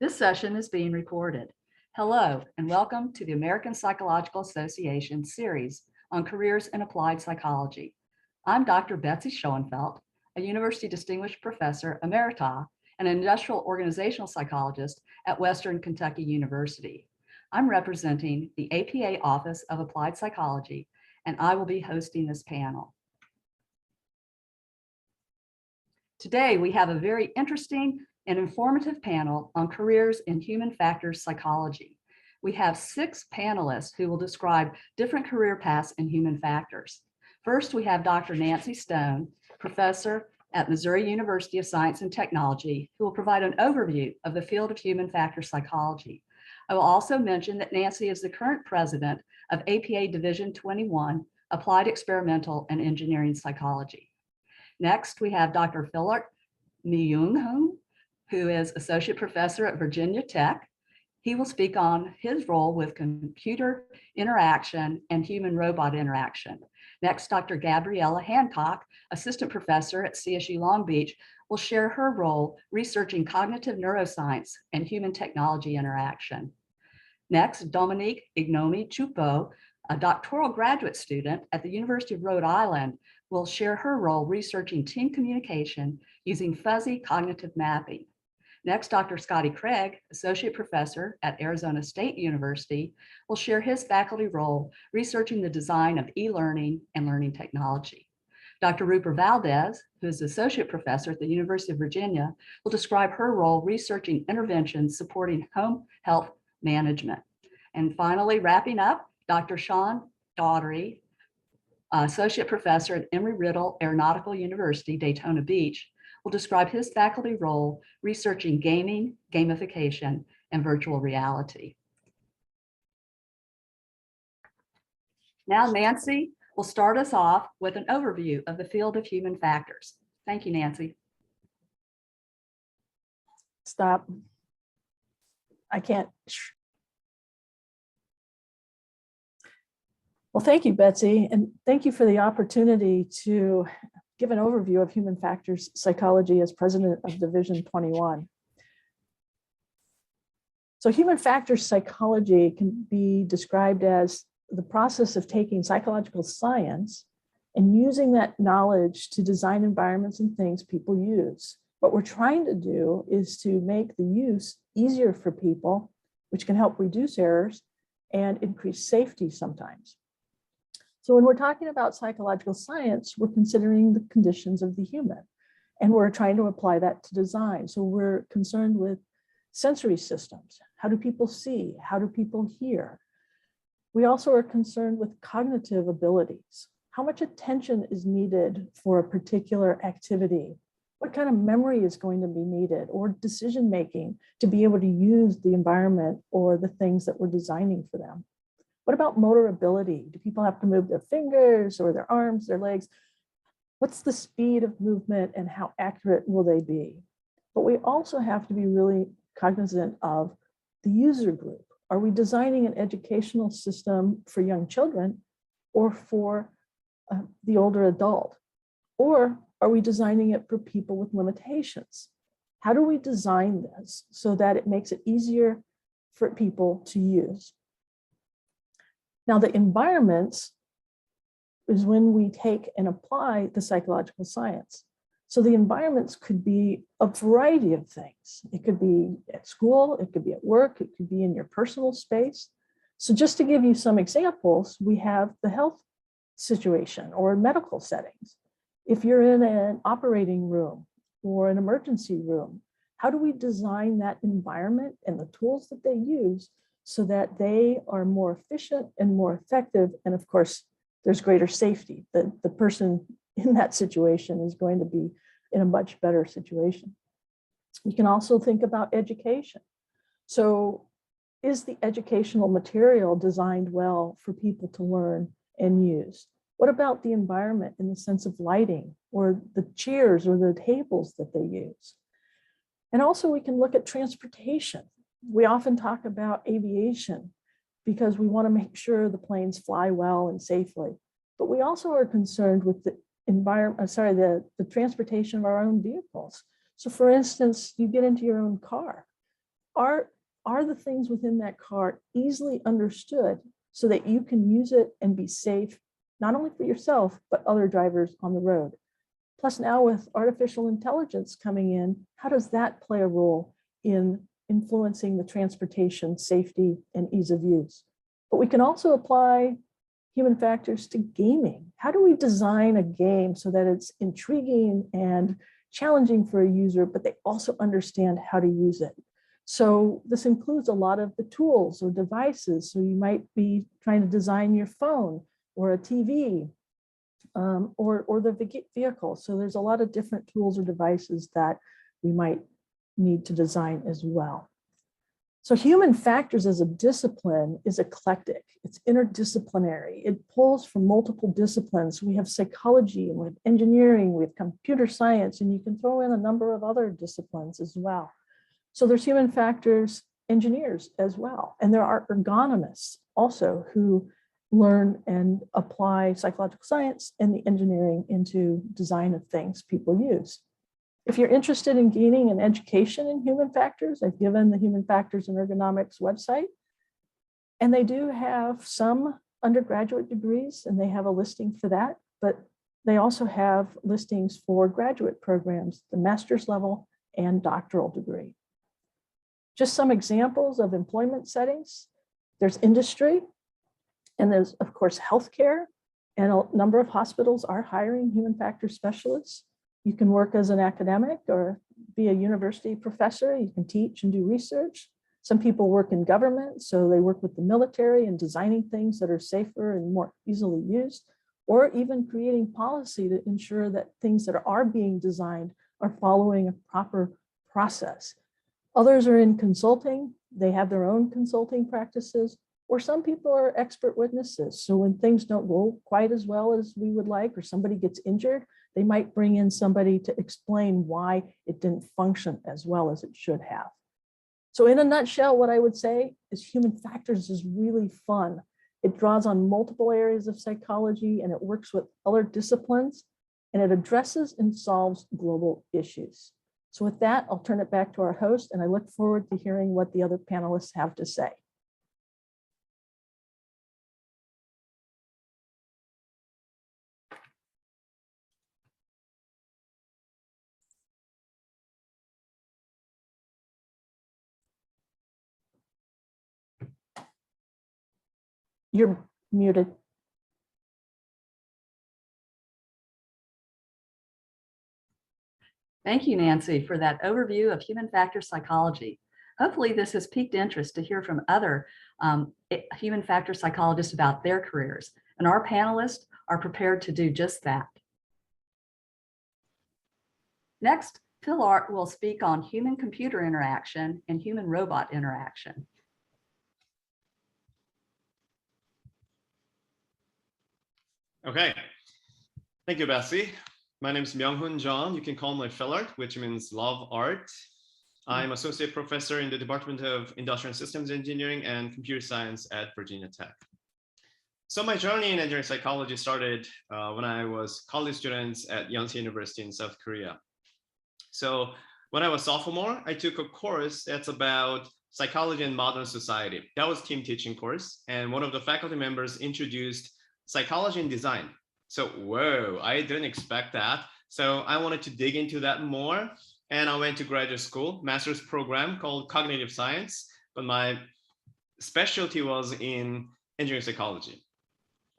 This session is being recorded. Hello, and welcome to the American Psychological Association series on careers in applied psychology. I'm Dr. Betsy Schoenfeld, a University Distinguished Professor Emerita and an industrial organizational psychologist at Western Kentucky University. I'm representing the APA Office of Applied Psychology, and I will be hosting this panel. Today, we have a very interesting and informative panel on careers in human factors psychology. We have 6 panelists who will describe different career paths in human factors. First, we have Dr. Nancy Stone, professor at Missouri University of Science and Technology, who will provide an overview of the field of human factors psychology. I will also mention that Nancy is the current president of APA Division 21, Applied Experimental and Engineering Psychology. Next, we have Dr. Philip Myung-Hoon, who is associate professor at Virginia Tech. He will speak on his role with computer interaction and human-robot interaction. Next, Dr. Gabriella Hancock, assistant professor at CSU Long Beach, will share her role researching cognitive neuroscience and human technology interaction. Next, Dominique Ignomi-Chupo, a doctoral graduate student at the University of Rhode Island, will share her role researching team communication using fuzzy cognitive mapping. Next, Dr. Scotty Craig, associate professor at Arizona State University, will share his faculty role researching the design of e-learning and learning technology. Dr. Rupert Valdez, who is associate professor at the University of Virginia, will describe her role researching interventions supporting home health management. And finally, wrapping up, Dr. Sean Daugherty, associate professor at Embry-Riddle Aeronautical University, Daytona Beach, will describe his faculty role researching gaming, gamification, and virtual reality. Now, Nancy will start us off with an overview of the field of human factors. Thank you, Nancy. Stop. I can't. Well, thank you, Betsy, and thank you for the opportunity to give an overview of human factors psychology as president of Division 21. So human factors psychology can be described as the process of taking psychological science and using that knowledge to design environments and things people use. What we're trying to do is to make the use easier for people, which can help reduce errors and increase safety sometimes. So when we're talking about psychological science, we're considering the conditions of the human, and we're trying to apply that to design. So we're concerned with sensory systems. How do people see? How do people hear? We also are concerned with cognitive abilities. How much attention is needed for a particular activity? What kind of memory is going to be needed, or decision-making to be able to use the environment or the things that we're designing for them? What about motor ability? Do people have to move their fingers or their arms, their legs? What's the speed of movement and how accurate will they be? But we also have to be really cognizant of the user group. Are we designing an educational system for young children or for the older adult? Or are we designing it for people with limitations? How do we design this so that it makes it easier for people to use? Now, the environments is when we take and apply the psychological science. So the environments could be a variety of things. It could be at school, it could be at work, it could be in your personal space. So just to give you some examples, we have the health situation or medical settings. If you're in an operating room or an emergency room, how do we design that environment and the tools that they use so that they are more efficient and more effective? And of course, there's greater safety. The person in that situation is going to be in a much better situation. We can also think about education. So is the educational material designed well for people to learn and use? What about the environment in the sense of lighting or the chairs or the tables that they use? And also we can look at transportation. We often talk about aviation because we want to make sure the planes fly well and safely. But we also are concerned with the environment, the transportation of our own vehicles. So for instance, you get into your own car. are the things within that car easily understood so that you can use it and be safe, not only for yourself, but other drivers on the road? Plus now with artificial intelligence coming in, how does that play a role in influencing the transportation safety and ease of use? But we can also apply human factors to gaming. How do we design a game so that it's intriguing and challenging for a user, but they also understand how to use it? So this includes a lot of the tools or devices. So you might be trying to design your phone or a TV or the vehicle. So there's a lot of different tools or devices that we might need to design as well. So human factors as a discipline is eclectic. It's interdisciplinary. It pulls from multiple disciplines. We have psychology and we have engineering, we have computer science, and you can throw in a number of other disciplines as well. So there's human factors engineers as well. And there are ergonomists also who learn and apply psychological science and the engineering into design of things people use. If you're interested in gaining an education in human factors, I've given the Human Factors and Ergonomics website, and they do have some undergraduate degrees and they have a listing for that, but they also have listings for graduate programs, the master's level and doctoral degree. Just some examples of employment settings. There's industry, and there's, of course, healthcare, and a number of hospitals are hiring human factors specialists. You can work as an academic or be a university professor. You can teach and do research. Some people work in government, so they work with the military and designing things that are safer and more easily used, or even creating policy to ensure that things that are being designed are following a proper process. Others are in consulting. They have their own consulting practices, or some people are expert witnesses. So when things don't go quite as well as we would like, or somebody gets injured, they might bring in somebody to explain why it didn't function as well as it should have. So in a nutshell, what I would say is human factors is really fun. It draws on multiple areas of psychology and it works with other disciplines, and it addresses and solves global issues. So with that, I'll turn it back to our host, and I look forward to hearing what the other panelists have to say. You're muted. Thank you, Nancy, for that overview of human factor psychology. Hopefully this has piqued interest to hear from other human factor psychologists about their careers, and our panelists are prepared to do just that. Next, Phil Art will speak on human-computer interaction and human-robot interaction. Okay, thank you, Bessie. My name is Myung-Hoon Jeong. You can call me Phil Art, which means love art. I'm associate professor in the Department of Industrial Systems Engineering and Computer Science at Virginia Tech. So my journey in engineering psychology started when I was college students at Yonsei University in South Korea. So when I was sophomore, I took a course that's about psychology and modern society. That was team teaching course. And one of the faculty members introduced psychology and design. So, whoa, I didn't expect that. So I wanted to dig into that more. And I went to graduate school, master's program called cognitive science, but my specialty was in engineering psychology.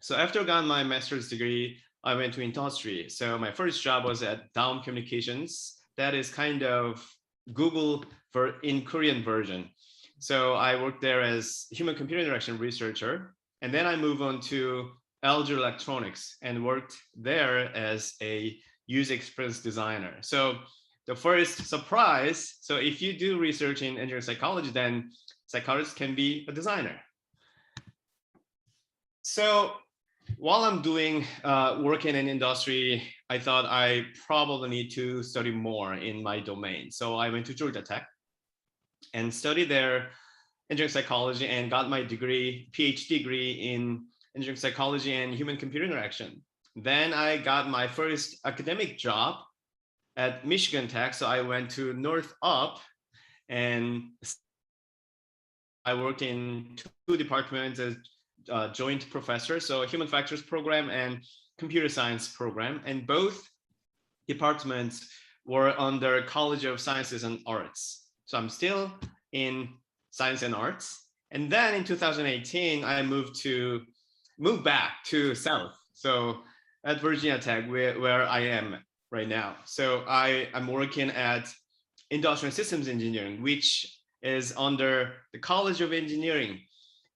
So after I got my master's degree, I went to industry. So my first job was at Daum Communications. That is kind of Google in Korean version. So I worked there as human-computer interaction researcher. And then I moved on to LG Electronics and worked there as a user experience designer. So the first surprise, so if you do research in engineering psychology, then psychologists can be a designer. So while I'm doing work in an industry, I thought I probably need to study more in my domain. So I went to Georgia Tech and studied there engineering psychology and got my degree, PhD degree in engineering psychology and human-computer interaction. Then I got my first academic job at Michigan Tech. So I went to Northrop and I work in two departments as joint professor, so human factors program and computer science program, and both departments were under College of Sciences and Arts. So I'm still in science and arts. And then in 2018, I moved back to South. So at Virginia Tech, where I am right now. So I'm working at Industrial Systems Engineering, which is under the College of Engineering.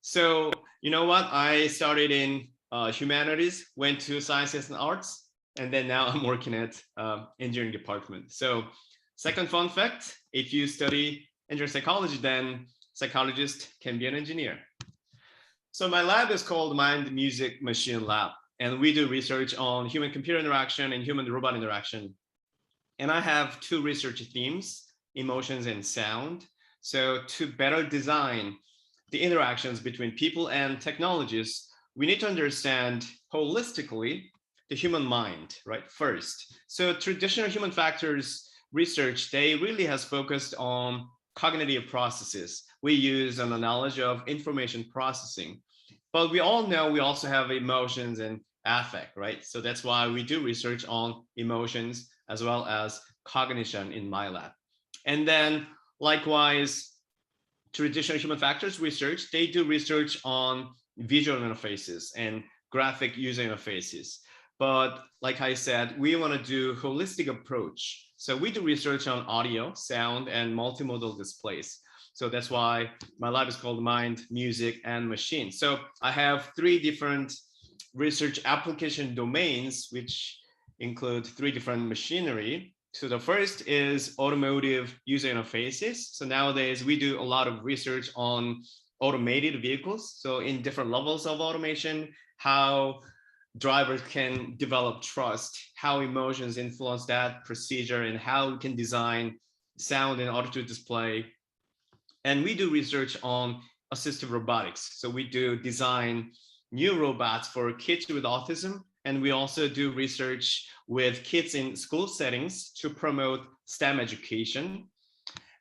So you know what? I started in humanities, went to sciences and arts, and then now I'm working at engineering department. So second fun fact, if you study engineering psychology, then psychologist can be an engineer. So my lab is called Mind Music Machine Lab, and we do research on human computer interaction and human robot interaction. And I have two research themes, emotions and sound. So to better design the interactions between people and technologies, we need to understand holistically the human mind, right, first. So traditional human factors research, they really has focused on cognitive processes. We use on the knowledge of information processing. But we all know we also have emotions and affect, right? So that's why we do research on emotions as well as cognition in my lab. And then likewise, traditional human factors research, they do research on visual interfaces and graphic user interfaces. But like I said, we want to do holistic approach. So we do research on audio, sound, and multimodal displays. So that's why my lab is called Mind, Music, and Machine. So I have three different research application domains, which include three different machinery. So the first is automotive user interfaces. So nowadays we do a lot of research on automated vehicles. So in different levels of automation, how drivers can develop trust, how emotions influence that procedure, and how we can design sound and audio display. And we do research on assistive robotics. So we do design new robots for kids with autism. And we also do research with kids in school settings to promote STEM education.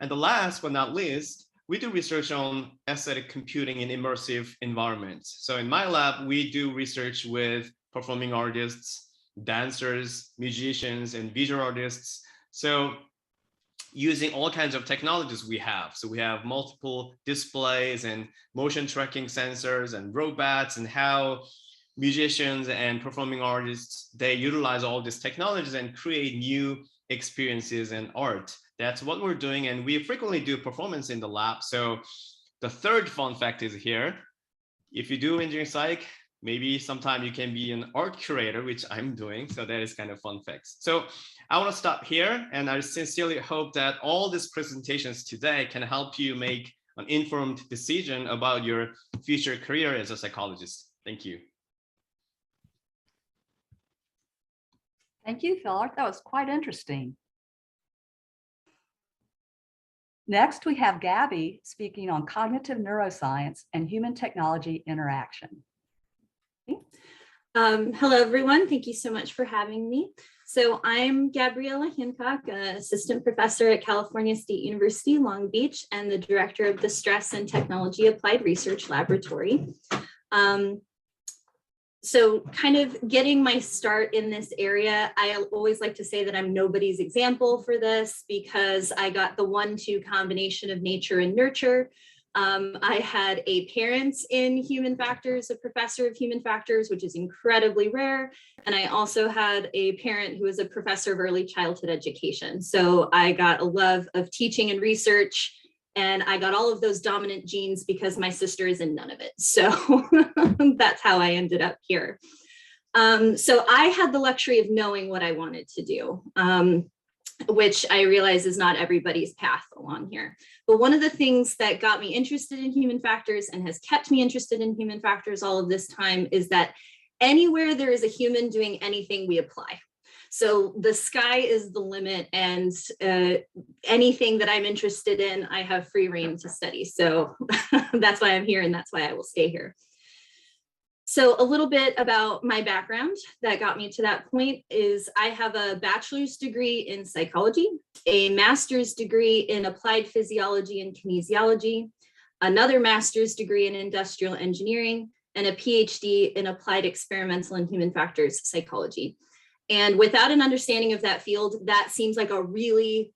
And the last but not least, we do research on aesthetic computing in immersive environments. So in my lab, we do research with performing artists, dancers, musicians, and visual artists. So using all kinds of technologies we have. So we have multiple displays and motion tracking sensors and robots, and how musicians and performing artists, they utilize all these technologies and create new experiences and art. That's what we're doing. And we frequently do performance in the lab. So the third fun fact is here. If you do engineering psych, maybe sometime you can be an art curator, which I'm doing. So that is kind of fun facts. So I want to stop here. And I sincerely hope that all these presentations today can help you make an informed decision about your future career as a psychologist. Thank you. Thank you, Philip. That was quite interesting. Next, we have Gabby speaking on cognitive neuroscience and human technology interaction. Hello, everyone. Thank you so much for having me. So I'm Gabriella Hancock, assistant professor at California State University, Long Beach, and the director of the Stress and Technology Applied Research Laboratory. So kind of getting my start in this area, I always like to say that I'm nobody's example for this because I got the 1-2 combination of nature and nurture. I had a parent in human factors, a professor of human factors, which is incredibly rare. And I also had a parent who was a professor of early childhood education. So I got a love of teaching and research. And I got all of those dominant genes because my sister is in none of it. So that's how I ended up here. So I had the luxury of knowing what I wanted to do, which I realize is not everybody's path along here. But one of the things that got me interested in human factors and has kept me interested in human factors all of this time is that anywhere there is a human doing anything, we apply. So the sky is the limit, and anything that I'm interested in, I have free reign to study. So that's why I'm here, and that's why I will stay here. So a little bit about my background that got me to that point is I have a bachelor's degree in psychology, a master's degree in applied physiology and kinesiology, another master's degree in industrial engineering, and a PhD in applied experimental and human factors psychology. And without an understanding of that field, that seems like a really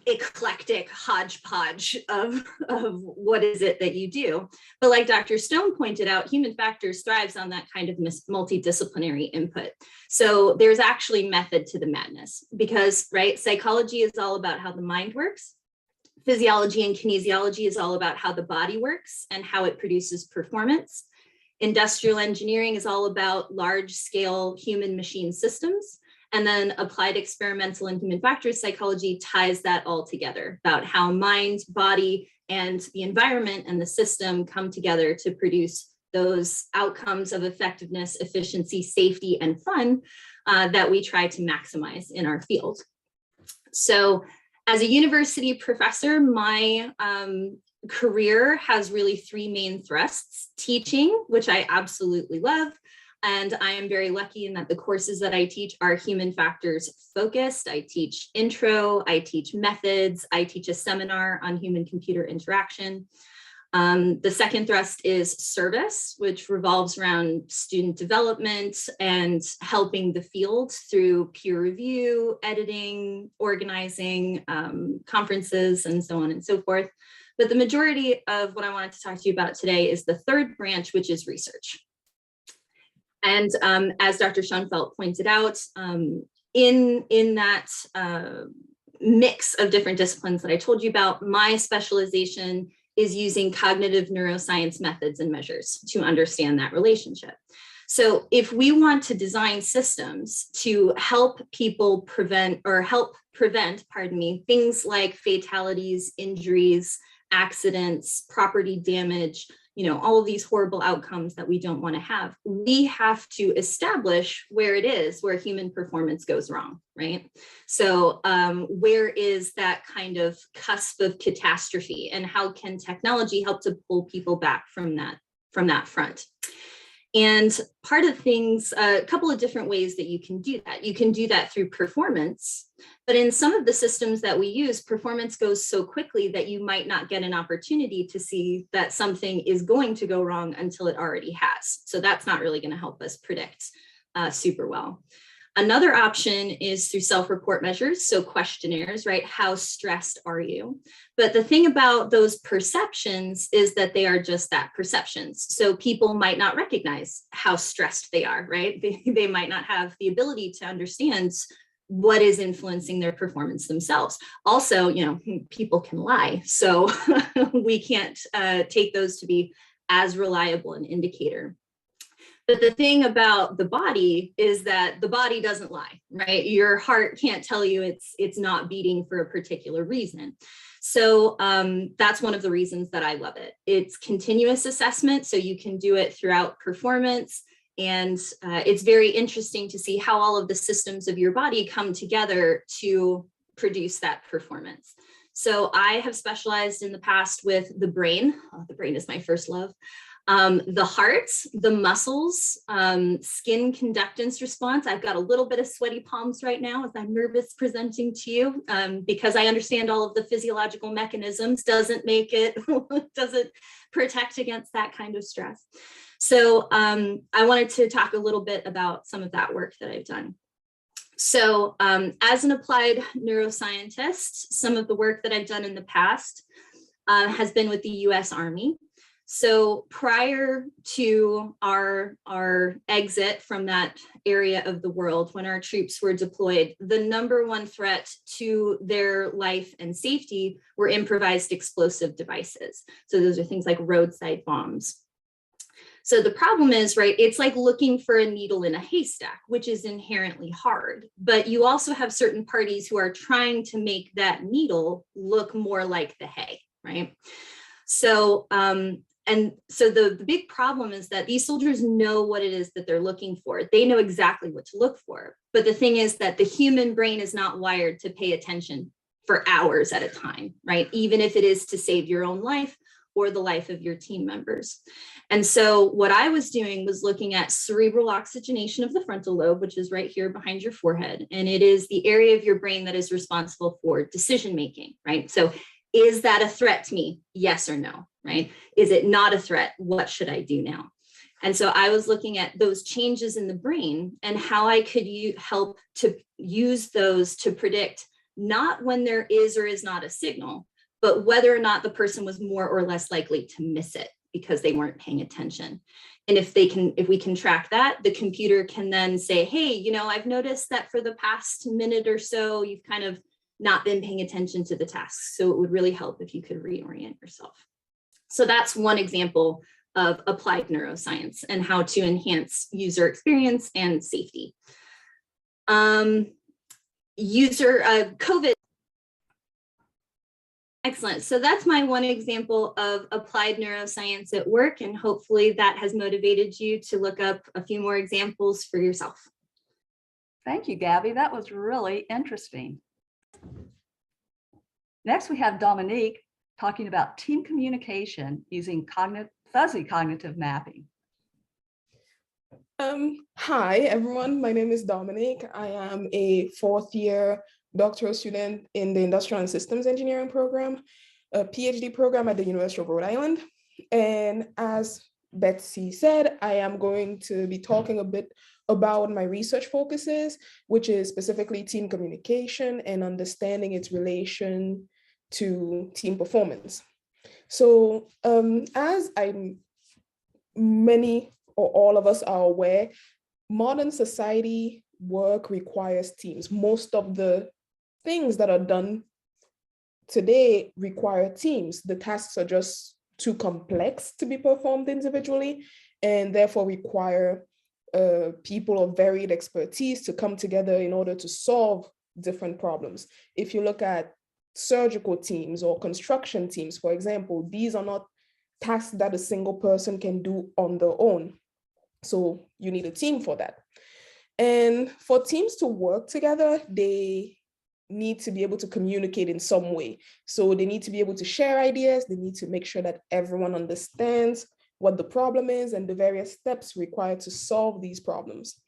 eclectic hodgepodge of what is it that you do. But like Dr. Stone pointed out, human factors thrives on that kind of multidisciplinary input. So there's actually method to the madness because, right, psychology is all about how the mind works. Physiology and kinesiology is all about how the body works and how it produces performance. Industrial engineering is all about large scale human machine systems. And then applied experimental and human factors psychology ties that all together about how mind, body, and the environment and the system come together to produce those outcomes of effectiveness, efficiency, safety, and fun that we try to maximize in our field. So as a university professor, my career has really three main thrusts: teaching, which I absolutely love. And I am very lucky in that the courses that I teach are human factors focused. I teach intro, I teach methods, I teach a seminar on human-computer interaction. The second thrust is service, which revolves around student development and helping the field through peer review, editing, organizing, conferences, and so on and so forth. But the majority of what I wanted to talk to you about today is the third branch, which is research. And as Dr. Schoenfeld pointed out, in that mix of different disciplines that I told you about, my specialization is using cognitive neuroscience methods and measures to understand that relationship. So if we want to design systems to help people prevent, things like fatalities, injuries, accidents, property damage, all of these horrible outcomes that we don't want to have, we have to establish where it is where human performance goes wrong, right? So where is that kind of cusp of catastrophe, and how can technology help to pull people back from that front? And part of things, a couple of different ways that you can do that. You can do that through performance, but in some of the systems that we use, performance goes so quickly that you might not get an opportunity to see that something is going to go wrong until it already has. So that's not really going to help us predict super well. Another option is through self-report measures, so questionnaires, right? How stressed are you? But the thing about those perceptions is that they are just that, perceptions. So people might not recognize how stressed they are, right? They might not have the ability to understand what is influencing their performance themselves. Also, people can lie. So we can't take those to be as reliable an indicator. But the thing about the body is that the body doesn't lie, right? Your heart can't tell you it's not beating for a particular reason. So that's one of the reasons that I love it. It's continuous assessment, so you can do it throughout performance. And it's very interesting to see how all of the systems of your body come together to produce that performance. So I have specialized in the past with the brain. The brain is my first love. The heart, the muscles, skin conductance response. I've got a little bit of sweaty palms right now as I'm nervous presenting to you because I understand all of the physiological mechanisms, doesn't protect against that kind of stress. So I wanted to talk a little bit about some of that work that I've done. So as an applied neuroscientist, some of the work that I've done in the past has been with the US Army. So prior to our exit from that area of the world, when our troops were deployed, the number one threat to their life and safety were improvised explosive devices. So those are things like roadside bombs. So the problem is, right, it's like looking for a needle in a haystack, which is inherently hard. But you also have certain parties who are trying to make that needle look more like the hay, right? So, the big problem is that these soldiers know what it is that they're looking for. They know exactly what to look for. But the thing is that the human brain is not wired to pay attention for hours at a time, right? Even if it is to save your own life or the life of your team members. And so what I was doing was looking at cerebral oxygenation of the frontal lobe, which is right here behind your forehead. And it is the area of your brain that is responsible for decision-making, right? So Is that a threat to me? Yes or no, right? Is it not a threat? What should I do now? And so I was looking at those changes in the brain and how I could help to use those to predict not when there is or is not a signal, but whether or not the person was more or less likely to miss it because they weren't paying attention. And if we can track that, the computer can then say, hey, you know, I've noticed that for the past minute or so, you've kind of not been paying attention to the tasks. So it would really help if you could reorient yourself. So that's one example of applied neuroscience and how to enhance user experience and safety. COVID. Excellent. So that's my one example of applied neuroscience at work, and hopefully that has motivated you to look up a few more examples for yourself. Thank you, Gabby. That was really interesting. Next, we have Dominique talking about team communication using fuzzy cognitive mapping. Hi, everyone. My name is Dominique. I am a fourth-year doctoral student in the Industrial and Systems Engineering program, a PhD program at the University of Rhode Island. And as Betsy said, I am going to be talking a bit about my research focuses, which is specifically team communication and understanding its relation to team performance. So as many or all of us are aware, modern society work requires teams. Most of the things that are done today require teams. The tasks are just too complex to be performed individually, and therefore require people of varied expertise to come together in order to solve different problems. If you look at surgical teams or construction teams, for example, these are not tasks that a single person can do on their own. So you need a team for that. And for teams to work together, they need to be able to communicate in some way. So they need to be able to share ideas. They need to make sure that everyone understands what the problem is and the various steps required to solve these problems.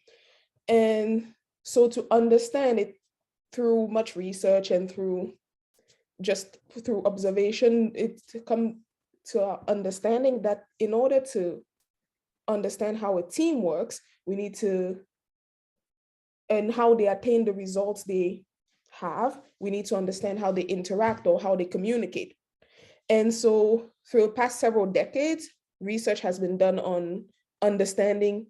And so to understand it through much research and through observation, it's come to understanding that in order to understand how a team works, we need to, and how they attain the results they have, we need to understand how they interact or how they communicate. And so for the past several decades, research has been done on understanding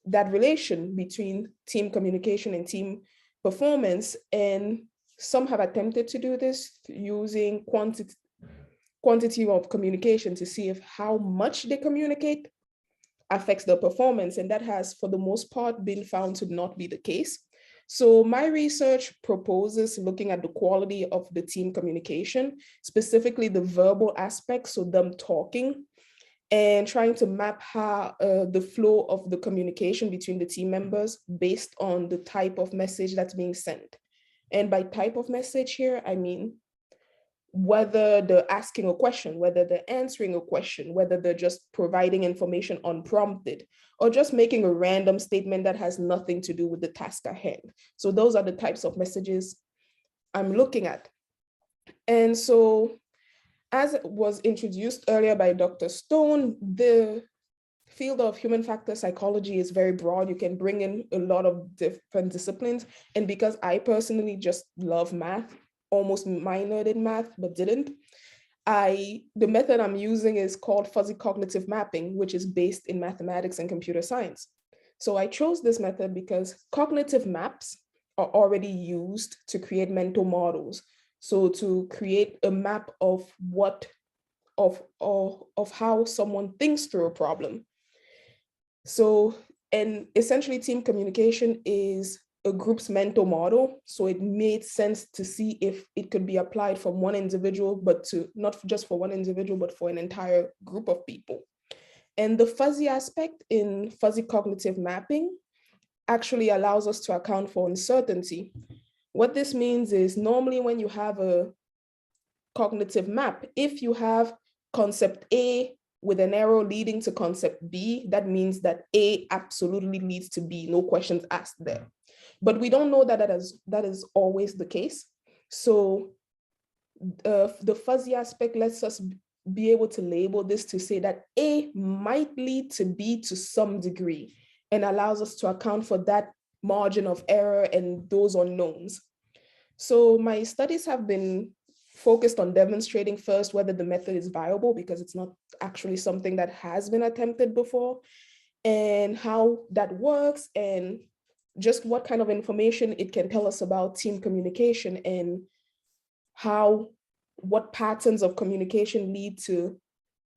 that relation between team communication and team performance. And some have attempted to do this using quantity of communication to see if how much they communicate affects their performance. And that has, for the most part, been found to not be the case. So my research proposes looking at the quality of the team communication, specifically the verbal aspects, so them talking, and trying to map how the flow of the communication between the team members based on the type of message that's being sent. And by type of message here, I mean whether they're asking a question, whether they're answering a question, whether they're just providing information unprompted, or just making a random statement that has nothing to do with the task at hand. So those are the types of messages I'm looking at. And so, as was introduced earlier by Dr. Stone, the field of human factor psychology is very broad. You can bring in a lot of different disciplines. And because I personally just love math, almost minored in math, but didn't, the method I'm using is called fuzzy cognitive mapping, which is based in mathematics and computer science. So I chose this method because cognitive maps are already used to create mental models. So to create a map of how someone thinks through a problem. So, and essentially team communication is a group's mental model. So it made sense to see if it could be applied from one individual, but to not just for one individual, but for an entire group of people. And the fuzzy aspect in fuzzy cognitive mapping actually allows us to account for uncertainty. What this means is normally when you have a cognitive map, if you have concept A with an arrow leading to concept B, that means that A absolutely leads to B, no questions asked there. But we don't know that that is always the case. So the fuzzy aspect lets us be able to label this to say that A might lead to B to some degree, and allows us to account for that margin of error and those unknowns. So my studies have been focused on demonstrating first whether the method is viable, because it's not actually something that has been attempted before, and how that works, and just what kind of information it can tell us about team communication, and what patterns of communication lead to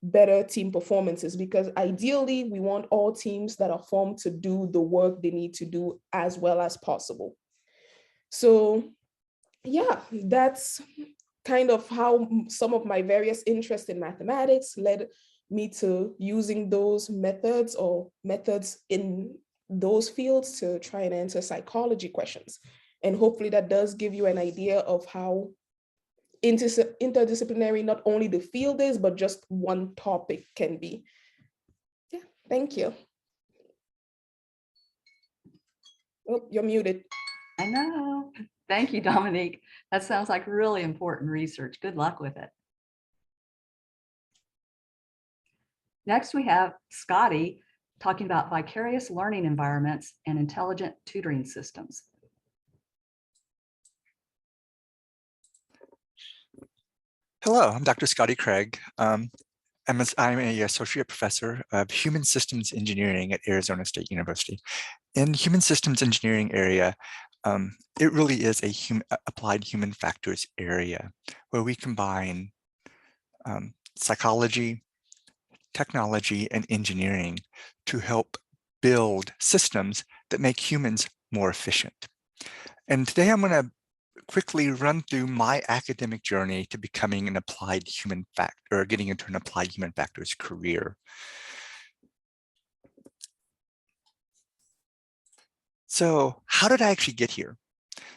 better team performances, because ideally we want all teams that are formed to do the work they need to do as well as possible. So yeah, that's kind of how some of my various interests in mathematics led me to using those methods or methods in those fields to try and answer psychology questions. And hopefully that does give you an idea of how interdisciplinary not only the field is, but just one topic can be. Yeah, thank you. Oh, you're muted. I know. Thank you, Dominique. That sounds like really important research. Good luck with it. Next, we have Scotty talking about vicarious learning environments and intelligent tutoring systems. Hello, I'm Dr. Scotty Craig. I'm an associate professor of human systems engineering at Arizona State University. In human systems engineering area, it really is a applied human factors area where we combine psychology, technology, and engineering to help build systems that make humans more efficient. And today I'm going to quickly run through my academic journey to becoming an applied human factor, or getting into an applied human factors career. So how did I actually get here?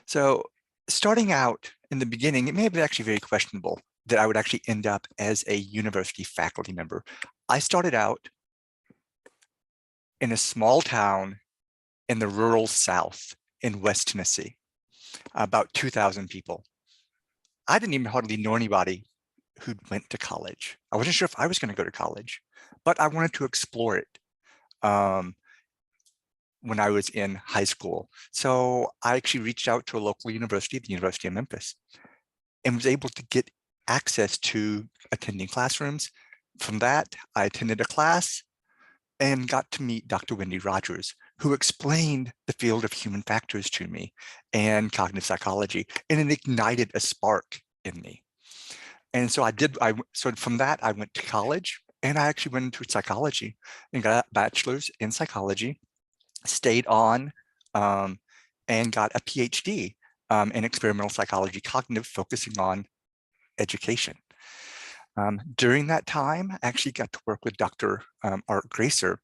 So starting out in the beginning, it may have been actually very questionable that I would actually end up as a university faculty member. I started out in a small town in the rural South in West Tennessee, about 2,000 people. I didn't even hardly know anybody who went to college. I wasn't sure if I was going to go to college, but I wanted to explore it when I was in high school. So I actually reached out to a local university, the University of Memphis, and was able to get access to attending classrooms. From that, I attended a class and got to meet Dr. Wendy Rogers, who explained the field of human factors to me and cognitive psychology, and it ignited a spark in me. And so so from that, I went to college, and I actually went into psychology and got a bachelor's in psychology, stayed on and got a PhD in experimental psychology cognitive, focusing on education. During that time, I actually got to work with Dr. Art Gracer,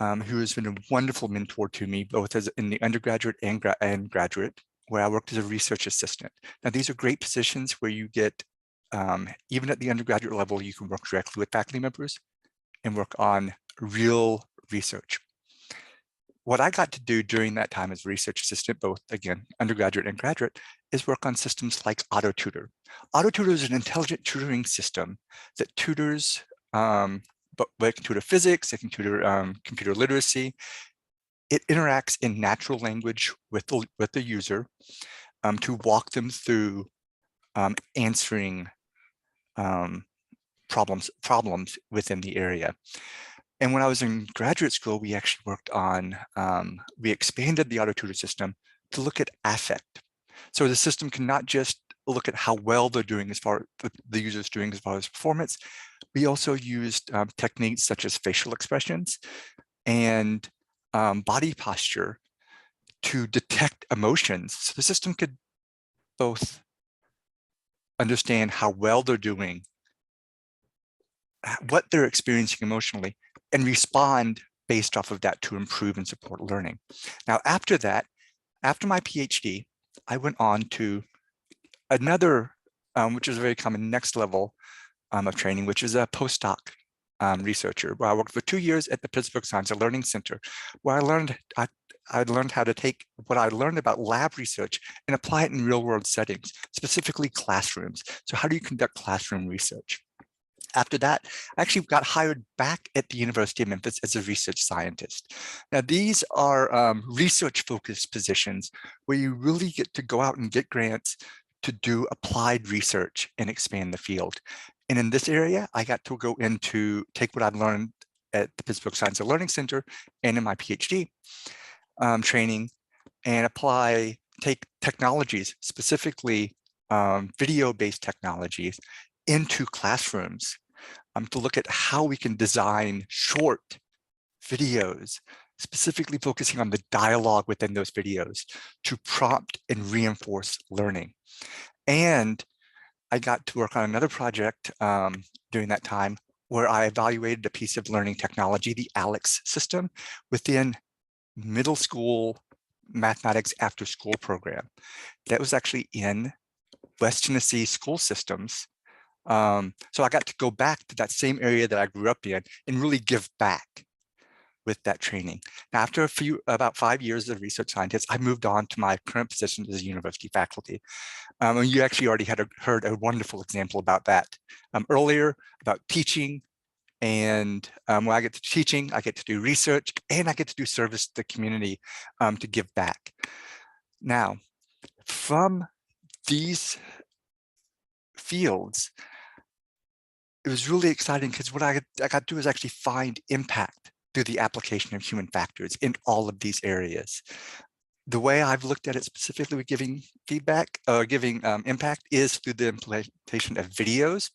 who has been a wonderful mentor to me, both as in the undergraduate and graduate, where I worked as a research assistant. Now, these are great positions where you get, even at the undergraduate level, you can work directly with faculty members and work on real research. What I got to do during that time as a research assistant, both again, undergraduate and graduate, is work on systems like AutoTutor. AutoTutor is an intelligent tutoring system that tutors, but it can tutor physics, it can tutor computer literacy. It interacts in natural language with the user to walk them through answering problems within the area. And when I was in graduate school, we actually worked on, we expanded the AutoTutor system to look at affect. So the system can not just look at how well they're doing as far as the user's doing as far as performance. We also used techniques such as facial expressions and body posture to detect emotions. So the system could both understand how well they're doing, what they're experiencing emotionally, and respond based off of that to improve and support learning. Now, after that, after my PhD, I went on to another, which is a very common next level of training, which is a postdoc researcher, where I worked for 2 years at the Pittsburgh Science and Learning Center, where I learned I learned how to take what I learned about lab research and apply it in real world settings, specifically classrooms. So how do you conduct classroom research? After that, I actually got hired back at the University of Memphis as a research scientist. Now, these are research-focused positions where you really get to go out and get grants to do applied research and expand the field. And in this area, I got to go into take what I've learned at the Pittsburgh Science and Learning Center and in my PhD training and take technologies, specifically video-based technologies, into classrooms to look at how we can design short videos, specifically focusing on the dialogue within those videos to prompt and reinforce learning. And I got to work on another project during that time where I evaluated a piece of learning technology, the ALEX system, within middle school mathematics after school program. That was actually in West Tennessee school systems. So I got to go back to that same area that I grew up in and really give back with that training. Now, after about 5 years as a research scientist, I moved on to my current position as a university faculty. And you actually already heard a wonderful example about that earlier, about teaching. And when I get to teaching, I get to do research and I get to do service to the community to give back. Now, from these fields, it was really exciting because what I got to do is actually find impact through the application of human factors in all of these areas. The way I've looked at it specifically with giving feedback or giving impact is through the implementation of videos,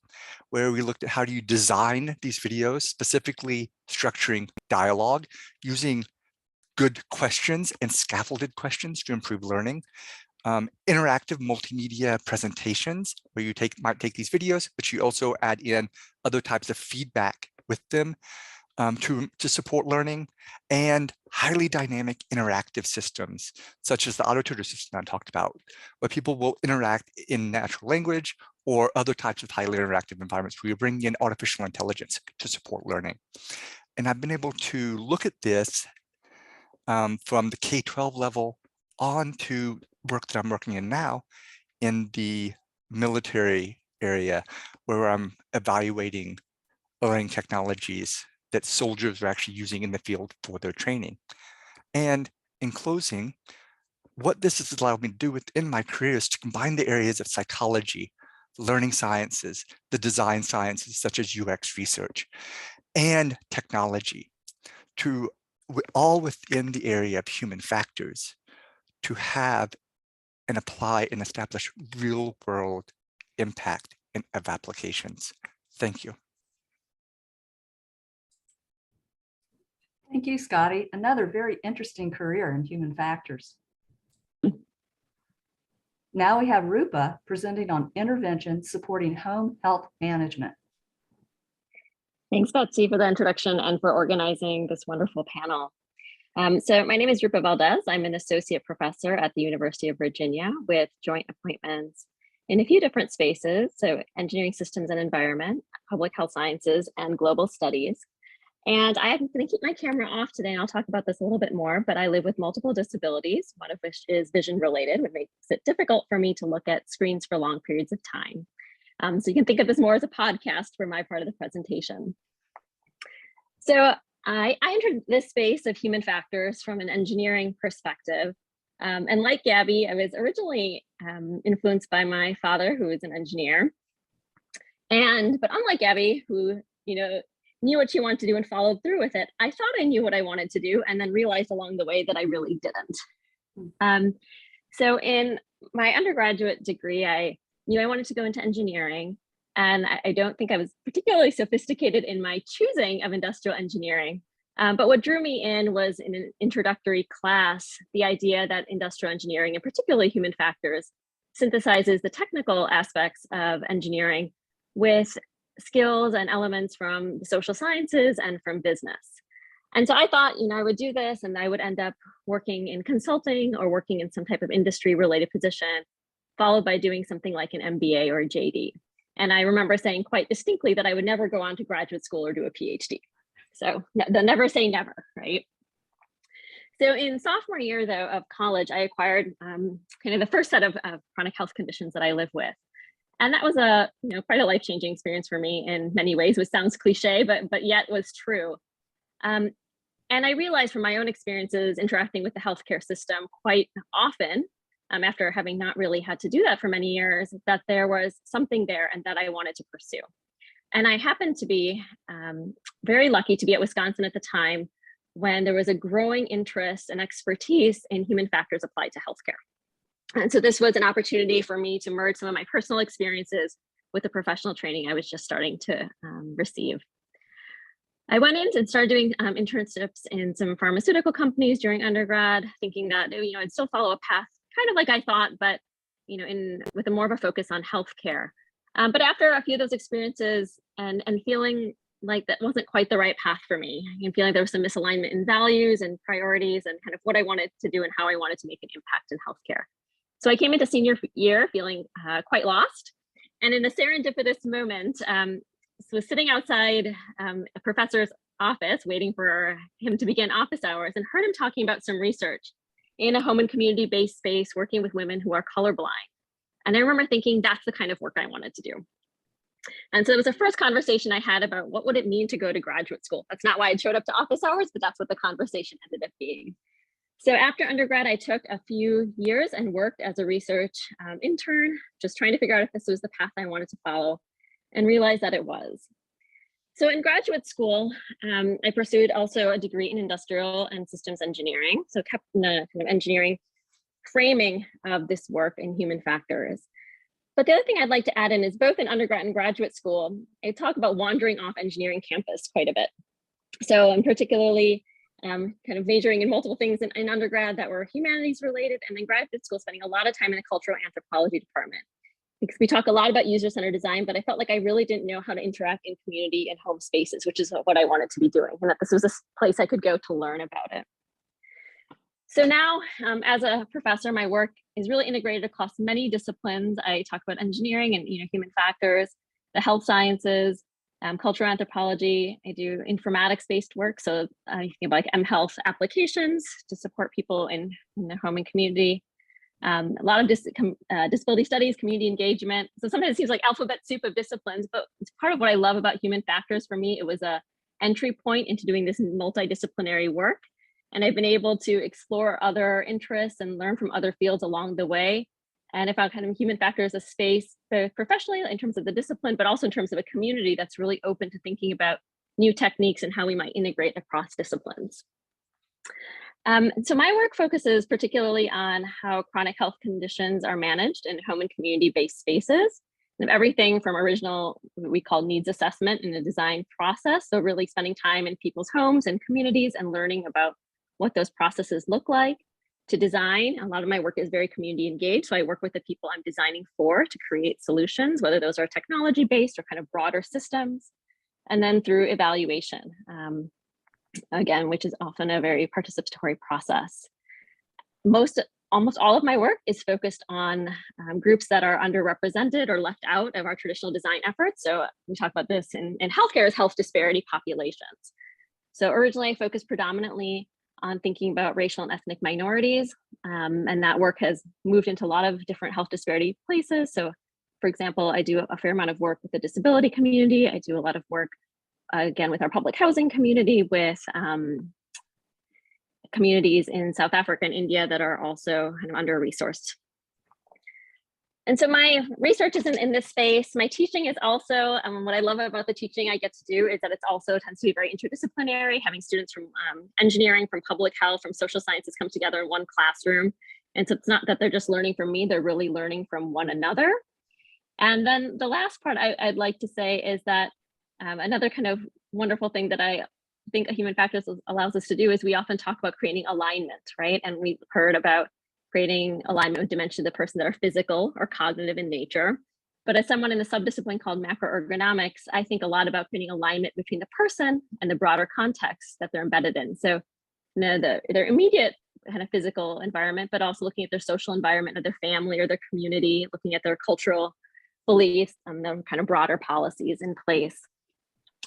where we looked at how do you design these videos, specifically structuring dialogue, using good questions and scaffolded questions to improve learning. Interactive multimedia presentations where you might take these videos, but you also add in other types of feedback with them to support learning, and highly dynamic interactive systems, such as the AutoTutor system I talked about, where people will interact in natural language or other types of highly interactive environments where you're bringing in artificial intelligence to support learning. And I've been able to look at this from the K-12 level on to work that I'm working in now in the military area, where I'm evaluating learning technologies that soldiers are actually using in the field for their training. And in closing, what this has allowed me to do within my career is to combine the areas of psychology, learning sciences, the design sciences such as UX research, and technology, all within the area of human factors, to have and apply and establish real world impact of applications. Thank you. Thank you, Scotty. Another very interesting career in human factors. Now we have Rupa presenting on intervention supporting home health management. Thanks, Betsy, for the introduction and for organizing this wonderful panel. So my name is Rupa Valdez. I'm an associate professor at the University of Virginia with joint appointments in a few different spaces. So engineering systems and environment, public health sciences, and global studies. And I'm going to keep my camera off today, and I'll talk about this a little bit more, but I live with multiple disabilities, one of which is vision related, which makes it difficult for me to look at screens for long periods of time. So you can think of this more as a podcast for my part of the presentation. So I entered this space of human factors from an engineering perspective. And like Gabby, I was originally influenced by my father, who is an engineer. But unlike Gabby, who knew what she wanted to do and followed through with it, I thought I knew what I wanted to do and then realized along the way that I really didn't. So in my undergraduate degree, I knew I wanted to go into engineering. And I don't think I was particularly sophisticated in my choosing of industrial engineering. But what drew me in was in an introductory class, the idea that industrial engineering, and particularly human factors, synthesizes the technical aspects of engineering with skills and elements from the social sciences and from business. And so I thought, I would do this and I would end up working in consulting or working in some type of industry related position, followed by doing something like an MBA or a JD. And I remember saying quite distinctly that I would never go on to graduate school or do a PhD. So never say never, right? So in sophomore year, though, of college, I acquired kind of the first set of chronic health conditions that I live with. And that was a, quite a life-changing experience for me in many ways, which sounds cliche, but yet was true. And I realized from my own experiences interacting with the healthcare system quite often, after having not really had to do that for many years, that there was something there and that I wanted to pursue. And I happened to be very lucky to be at Wisconsin at the time when there was a growing interest and expertise in human factors applied to healthcare. And so this was an opportunity for me to merge some of my personal experiences with the professional training I was just starting to receive. I went in and started doing internships in some pharmaceutical companies during undergrad, thinking that I'd still follow a path kind of like I thought, but with a more of a focus on healthcare. But after a few of those experiences and feeling like that wasn't quite the right path for me, and feeling there was some misalignment in values and priorities and kind of what I wanted to do and how I wanted to make an impact in healthcare. So I came into senior year feeling quite lost. And in a serendipitous moment, was sitting outside a professor's office waiting for him to begin office hours and heard him talking about some research in a home and community-based space working with women who are colorblind. And I remember thinking that's the kind of work I wanted to do. And so it was the first conversation I had about what would it mean to go to graduate school. That's not why I showed up to office hours, but that's what the conversation ended up being. So after undergrad, I took a few years and worked as a research intern, just trying to figure out if this was the path I wanted to follow, and realized that it was. So in graduate school, I pursued also a degree in industrial and systems engineering. So kept in the kind of engineering framing of this work in human factors. But the other thing I'd like to add in is both in undergrad and graduate school, I talk about wandering off engineering campus quite a bit. So I'm particularly kind of majoring in multiple things in undergrad that were humanities related, and then graduate school spending a lot of time in a cultural anthropology department. Because we talk a lot about user-centered design, but I felt like I really didn't know how to interact in community and home spaces, which is what I wanted to be doing, and that this was a place I could go to learn about it. So now, as a professor, my work is really integrated across many disciplines. I talk about engineering and human factors, the health sciences, cultural anthropology. I do informatics-based work, so I think about like mHealth applications to support people in the home and community. A lot of disability studies, community engagement. So sometimes it seems like alphabet soup of disciplines, but it's part of what I love about human factors. For me, it was a entry point into doing this multidisciplinary work. And I've been able to explore other interests and learn from other fields along the way. And I found kind of human factors a space, both professionally in terms of the discipline, but also in terms of a community that's really open to thinking about new techniques and how we might integrate across disciplines. So my work focuses particularly on how chronic health conditions are managed in home and community-based spaces. And everything from original, what we call needs assessment in the design process. So really spending time in people's homes and communities and learning about what those processes look like, to design. A lot of my work is very community engaged. So I work with the people I'm designing for to create solutions, whether those are technology-based or kind of broader systems. And then through evaluation, again, which is often a very participatory process. Almost all of my work is focused on groups that are underrepresented or left out of our traditional design efforts. So we talk about this in healthcare as health disparity populations. So originally I focused predominantly on thinking about racial and ethnic minorities. And that work has moved into a lot of different health disparity places. So for example, I do a fair amount of work with the disability community. I do a lot of work, again, with our public housing community, with communities in South Africa and India that are also kind of under-resourced. And so my research isn't in this space. My teaching is also, what I love about the teaching I get to do is that it's also tends to be very interdisciplinary, having students from engineering, from public health, from social sciences come together in one classroom. And so it's not that they're just learning from me, they're really learning from one another. And then the last part I'd like to say is that another kind of wonderful thing that I think a human factors allows us to do is we often talk about creating alignment, right? And we've heard about creating alignment with dimensions of the person that are physical or cognitive in nature. But as someone in a subdiscipline called macroergonomics, I think a lot about creating alignment between the person and the broader context that they're embedded in. So their immediate kind of physical environment, but also looking at their social environment of their family or their community, looking at their cultural beliefs and their kind of broader policies in place.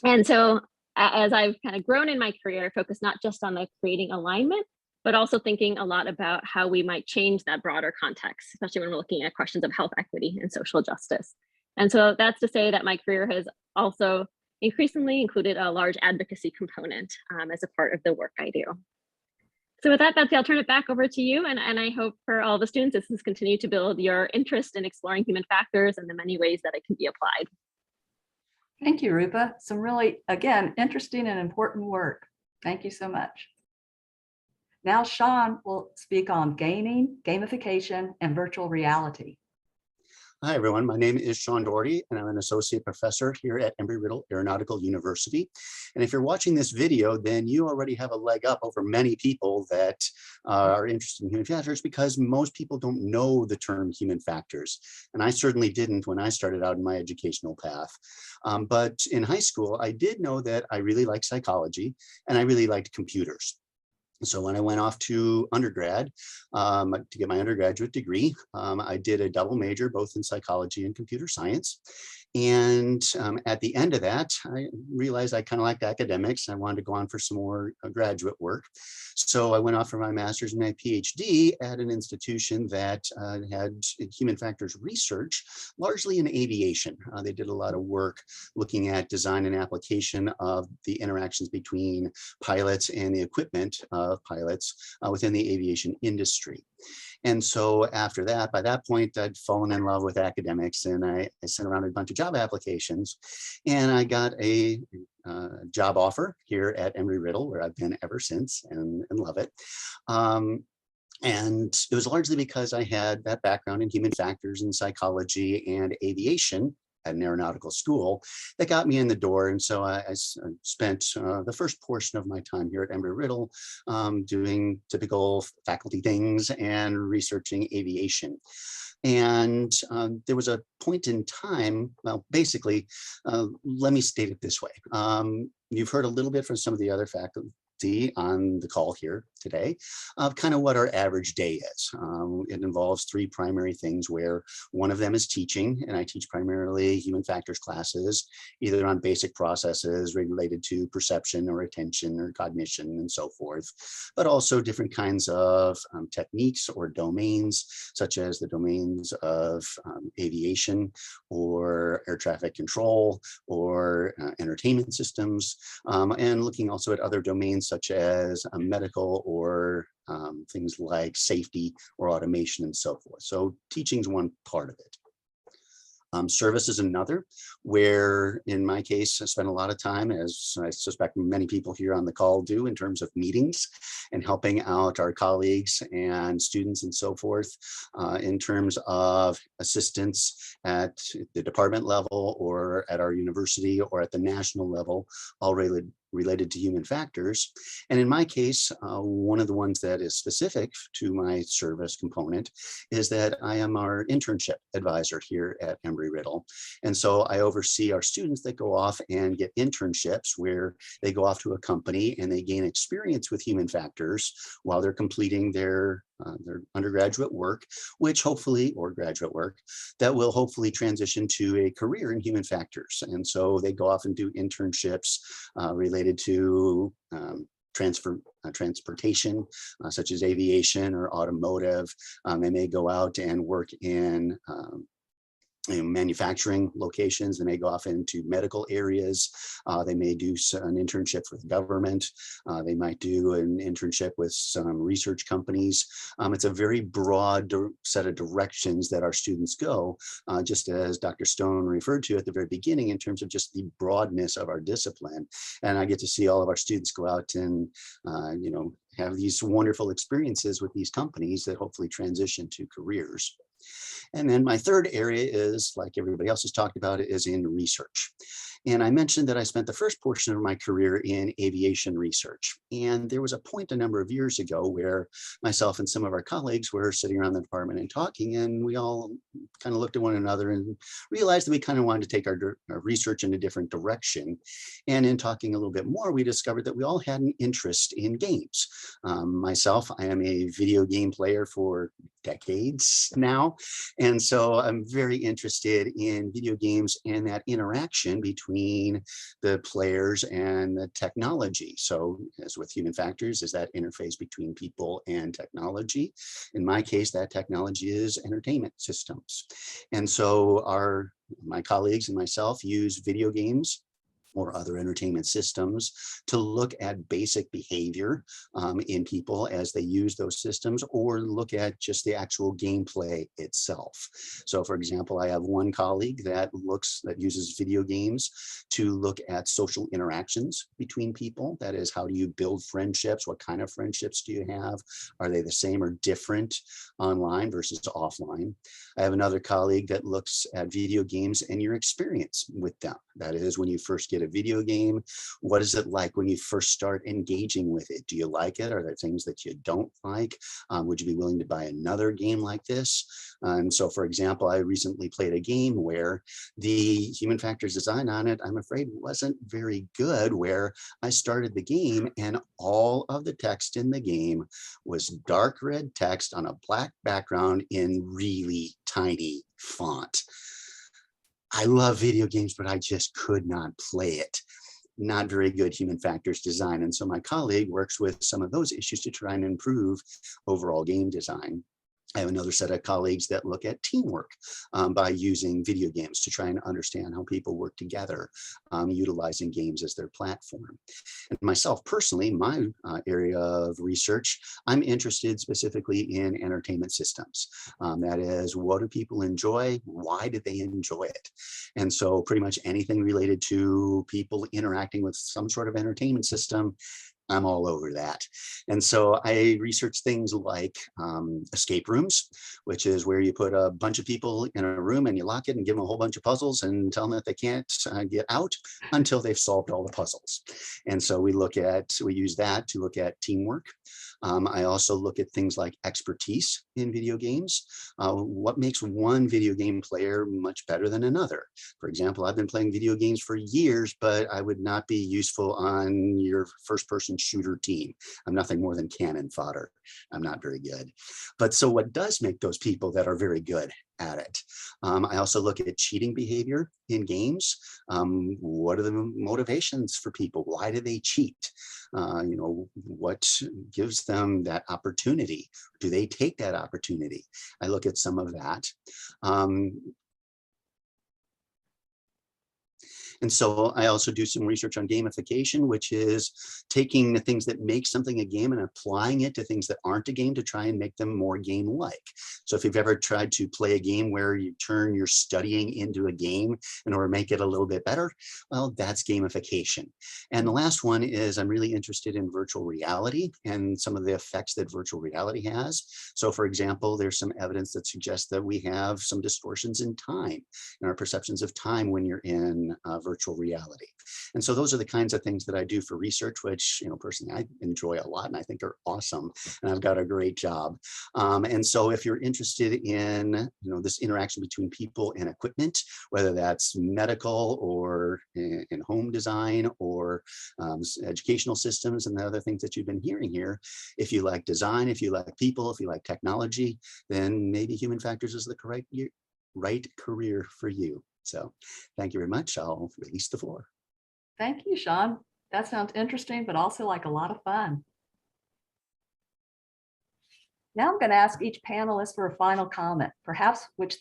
And so as I've kind of grown in my career, I focus not just on the creating alignment, but also thinking a lot about how we might change that broader context, especially when we're looking at questions of health equity and social justice. And so that's to say that my career has also increasingly included a large advocacy component as a part of the work I do. So with that, Betsy, I'll turn it back over to you. And I hope for all the students, this has continued to build your interest in exploring human factors and the many ways that it can be applied. Thank you, Rupa. Some really, again, interesting and important work. Thank you so much. Now Sean will speak on gaming, gamification, and virtual reality. Hi, everyone. My name is Sean Doherty, and I'm an associate professor here at Embry-Riddle Aeronautical University. And if you're watching this video, then you already have a leg up over many people that are interested in human factors, because most people don't know the term human factors. And I certainly didn't when I started out in my educational path. But in high school, I did know that I really liked psychology and I really liked computers. So when I went off to undergrad to get my undergraduate degree, I did a double major, both in psychology and computer science. And at the end of that, I realized I kind of liked academics. I wanted to go on for some more graduate work. So I went off for my master's and my PhD at an institution that had human factors research, largely in aviation. They did a lot of work looking at design and application of the interactions between pilots and the equipment of pilots within the aviation industry. And so after that, by that point, I'd fallen in love with academics, and I sent around a bunch of job applications, and I got a job offer here at Embry-Riddle, where I've been ever since, and love it. And it was largely because I had that background in human factors and psychology and aviation at an aeronautical school that got me in the door. And so I spent the first portion of my time here at Embry-Riddle doing typical faculty things and researching aviation. And there was a point in time, well, basically, let me state it this way. You've heard a little bit from some of the other faculty on the call here today of kind of what our average day is. It involves three primary things, where one of them is teaching, and I teach primarily human factors classes, either on basic processes related to perception or attention or cognition and so forth, but also different kinds of techniques or domains, such as the domains of aviation or air traffic control or entertainment systems, and looking also at other domains such as medical or things like safety or automation and so forth. So teaching is one part of it. Service is another, where in my case, I spend a lot of time, as I suspect many people here on the call do, in terms of meetings and helping out our colleagues and students and so forth in terms of assistance at the department level or at our university or at the national level, all related to human factors. And in my case, one of the ones that is specific to my service component is that I am our internship advisor here at Embry-Riddle. And so I oversee our students that go off and get internships, where they go off to a company and they gain experience with human factors while they're completing their undergraduate work, which hopefully, or graduate work, that will hopefully transition to a career in human factors. And so they go off and do internships related to transportation, such as aviation or automotive. They may go out and work in manufacturing locations. They may go off into medical areas. They may do an internship with government. They might do an internship with some research companies. It's a very broad set of directions that our students go, just as Dr. Stone referred to at the very beginning, in terms of just the broadness of our discipline. And I get to see all of our students go out and, have these wonderful experiences with these companies that hopefully transition to careers. And then my third area is, like everybody else has talked about, it is in research. And I mentioned that I spent the first portion of my career in aviation research. And there was a point a number of years ago where myself and some of our colleagues were sitting around the department and talking, and we all kind of looked at one another and realized that we kind of wanted to take our research in a different direction. And in talking a little bit more, we discovered that we all had an interest in games. Myself, I am a video game player for decades now. And so I'm very interested in video games and that interaction between the players and the technology. So as with human factors, is that interface between people and technology. In my case, that technology is entertainment systems. And so my colleagues and myself use video games or other entertainment systems to look at basic behavior in people as they use those systems, or look at just the actual gameplay itself. So for example, I have one colleague that uses video games to look at social interactions between people. That is, how do you build friendships? What kind of friendships do you have? Are they the same or different online versus offline? I have another colleague that looks at video games and your experience with them. That is, when you first get a video game, what is it like when you first start engaging with it? Do you like it? Are there things that you don't like? Would you be willing to buy another game like this? And so, for example, I recently played a game where the human factors design on it, I'm afraid, wasn't very good, where I started the game and all of the text in the game was dark red text on a black background in really tiny font. I love video games, but I just could not play it. Not very good human factors design. And so my colleague works with some of those issues to try and improve overall game design. I have another set of colleagues that look at teamwork by using video games to try and understand how people work together, utilizing games as their platform. And myself personally, my area of research, I'm interested specifically in entertainment systems. That is, what do people enjoy? Why do they enjoy it? And so pretty much anything related to people interacting with some sort of entertainment system, I'm all over that. And so I research things like escape rooms, which is where you put a bunch of people in a room and you lock it and give them a whole bunch of puzzles and tell them that they can't get out until they've solved all the puzzles. And so we use that to look at teamwork. I also look at things like expertise in video games. What makes one video game player much better than another? For example, I've been playing video games for years, but I would not be useful on your first-person shooter team. I'm nothing more than cannon fodder. I'm not very good. But so what does make those people that are very good at it? I also look at cheating behavior in games. What are the motivations for people? Why do they cheat? What gives them that opportunity? Do they take that opportunity? I look at some of that. And so I also do some research on gamification, which is taking the things that make something a game and applying it to things that aren't a game to try and make them more game-like. So if you've ever tried to play a game where you turn your studying into a game in order to make it a little bit better, well, that's gamification. And the last one is I'm really interested in virtual reality and some of the effects that virtual reality has. So for example, there's some evidence that suggests that we have some distortions in time, in our perceptions of time when you're in virtual reality. And so those are the kinds of things that I do for research, which, personally, I enjoy a lot and I think are awesome. And I've got a great job. And so if you're interested in, this interaction between people and equipment, whether that's medical or in home design or educational systems and the other things that you've been hearing here, if you like design, if you like people, if you like technology, then maybe human factors is the right career for you. So thank you very much. I'll release the floor. Thank you, Sean. That sounds interesting, but also like a lot of fun. Now I'm going to ask each panelist for a final comment, perhaps what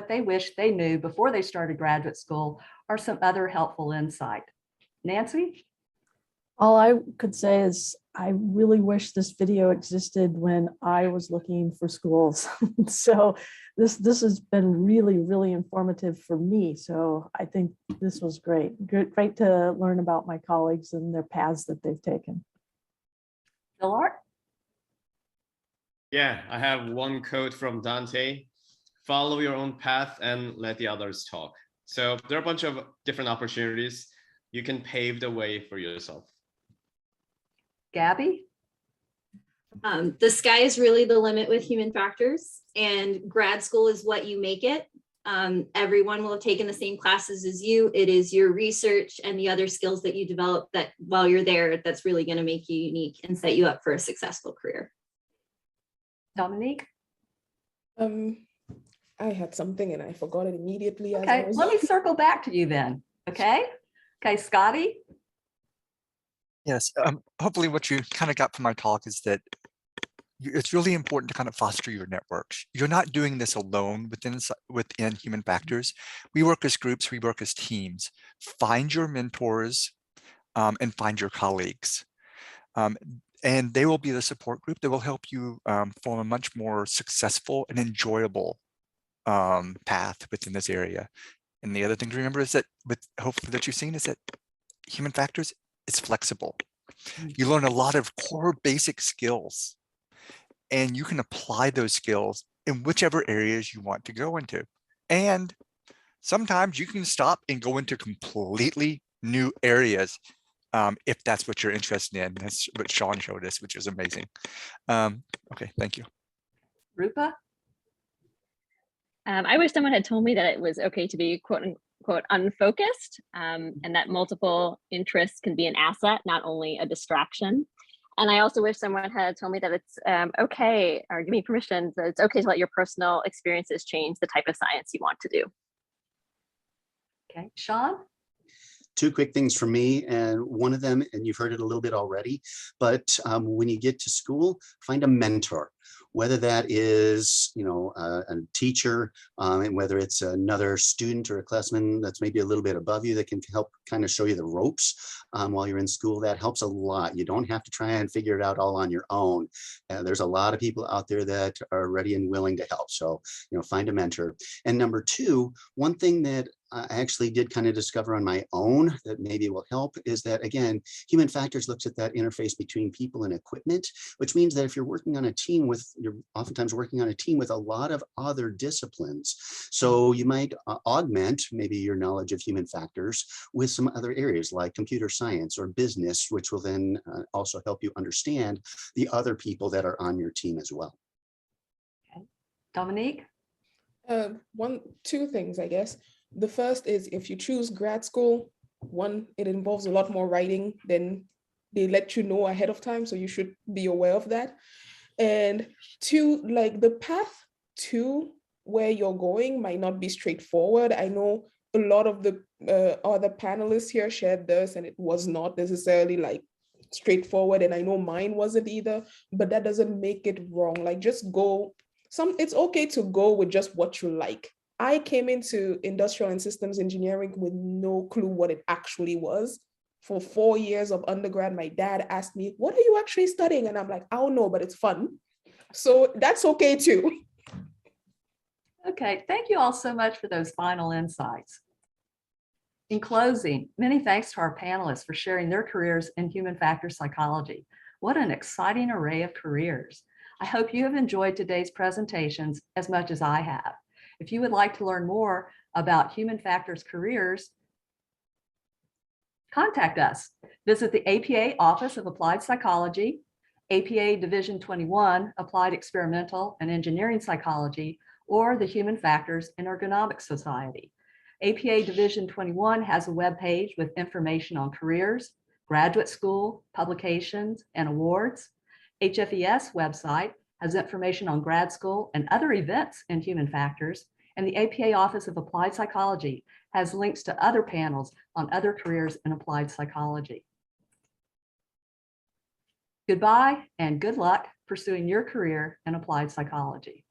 they wish they knew before they started graduate school, or some other helpful insight. Nancy? All I could say is I really wish this video existed when I was looking for schools. So this has been really, really informative for me. So I think this was great. Great to learn about my colleagues and their paths that they've taken. Philart? Yeah, I have one quote from Dante: follow your own path and let the others talk. So there are a bunch of different opportunities. You can pave the way for yourself. Gabby? The sky is really the limit with human factors, and grad school is what you make it. Everyone will have taken the same classes as you. It is your research and the other skills that you develop that while you're there, that's really going to make you unique and set you up for a successful career. Dominique? I had something and I forgot it immediately. As I Okay, was let me circle back to you then. Okay. Okay, Scotty. Yes, hopefully what you kind of got from my talk is that it's really important to kind of foster your networks. You're not doing this alone within human factors. We work as groups, we work as teams. Find your mentors and find your colleagues. And they will be the support group that will help you form a much more successful and enjoyable path within this area. And the other thing to remember is that hopefully that you've seen is that human factors is flexible. You learn a lot of core basic skills and you can apply those skills in whichever areas you want to go into. And sometimes you can stop and go into completely new areas if that's what you're interested in. That's what Sean showed us, which is amazing. Okay, thank you. Rupa? I wish someone had told me that it was okay to be quote unquote unfocused and that multiple interests can be an asset, not only a distraction. And I also wish someone had told me that it's okay, or give me permission, that it's okay to let your personal experiences change the type of science you want to do. Okay, Sean? Two quick things from me, and one of them, and you've heard it a little bit already, but when you get to school, find a mentor, whether that is, a teacher, and whether it's another student or a classman that's maybe a little bit above you that can help kind of show you the ropes while you're in school. That helps a lot. You don't have to try and figure it out all on your own. There's a lot of people out there that are ready and willing to help. So, find a mentor. And number two, one thing that I actually did kind of discover on my own that maybe will help is that, again, human factors looks at that interface between people and equipment, which means that if you're working on a team you're oftentimes working on a team with a lot of other disciplines. So you might augment maybe your knowledge of human factors with some other areas like computer science or business, which will then also help you understand the other people that are on your team as well. Okay. Dominique? Two things, I guess. The first is if you choose grad school, one, it involves a lot more writing than they let you know ahead of time. So you should be aware of that. And two, like the path to where you're going might not be straightforward. I know a lot of the other panelists here shared this, and it was not necessarily like straightforward. And I know mine wasn't either, but that doesn't make it wrong. Like just go, it's okay to go with just what you like. I came into industrial and systems engineering with no clue what it actually was. For 4 years of undergrad, my dad asked me, what are you actually studying? And I'm like, I don't know, but it's fun. So that's okay too. Okay, thank you all so much for those final insights. In closing, many thanks to our panelists for sharing their careers in human factor psychology. What an exciting array of careers. I hope you have enjoyed today's presentations as much as I have. If you would like to learn more about human factors careers, contact us. Visit the APA Office of Applied Psychology, APA Division 21, Applied Experimental and Engineering Psychology, or the Human Factors and Ergonomics Society. APA Division 21 has a webpage with information on careers, graduate school, publications, and awards. HFES website has information on grad school and other events in human factors, and the APA Office of Applied Psychology has links to other panels on other careers in applied psychology. Goodbye and good luck pursuing your career in applied psychology.